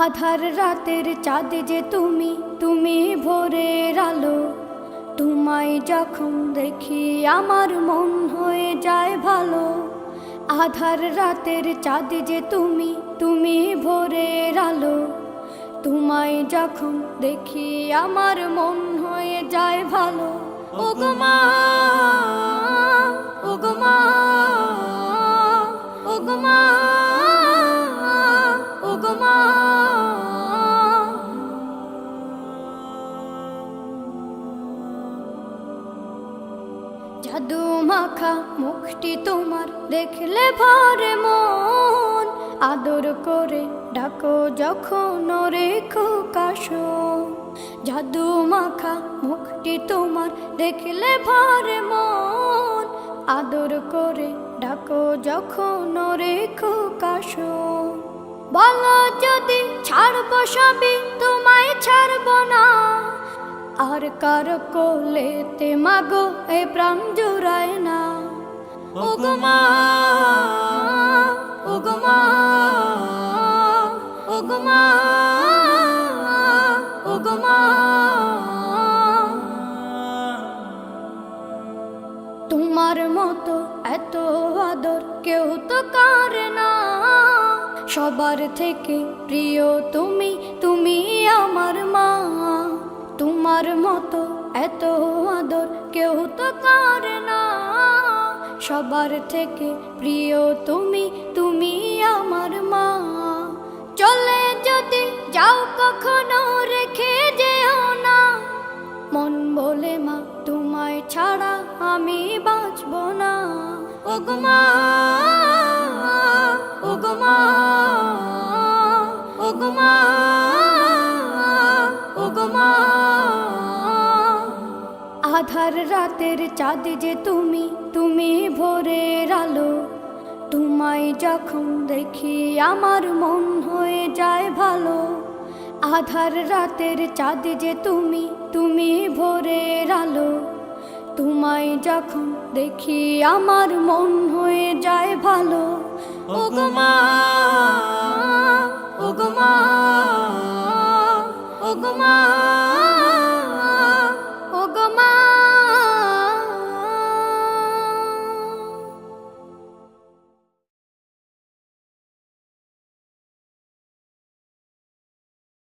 আধার রাতের চাঁদ যে তুমি, তুমি ভোরের আলো। তোমায় যখন দেখি আমার মন হয়ে যায় ভালো। আধার রাতের চাঁদ যে তুমি, তুমি ভোরের আলো। তোমায় যখন দেখি আমার মন হয়ে যায় ভালো। ওগো মা, ওগো মা, ওগো মা, ওগো মা। জাদু মাখা মুখটি তোমার দেখলে ভরে মন। আদর করে ডাকো যখন ওরে খোকাশো। জাদু মাখা মুখটি তোমার দেখলে ভরে মন। আদর করে ডাকো যখন ওরে খোকাশো। বলো যদি ছাড়বো সবই, তোমায় ছাড়বো না। আর কার কোলেতে মাগো এ প্রাণ জুড়ায় না। ওগো মা, ওগো মা, ওগো মা, ওগো মা। তোমার মতো এত আদর কেউ তো করে না। সবার থেকে প্রিয় তুমি, তুমি আমার মা। তোমার মতো এত আদর কেউ তো করে না। সবার থেকে প্রিয় তুমি, তুমি আমার মা। চলে যদি যাও কখনো রেখে যেও না। মন বলে মা তোমায় ছাড়া আমি বাঁচব না। ওগো মা, ওগো মা, ওগো মা, ওগো মা। আধার রাতের চাঁদ যে তুমি, তুমি ভোরের আলো। তোমায় যখন দেখি আমার মন হয়ে যায় ভালো। আধার রাতের চাঁদ যে তুমি, তুমি ভোরের আলো। তোমায় যখন দেখি আমার মন হয়ে যায় ভালো। ওগো মা, ওগো মা, ওগো মা।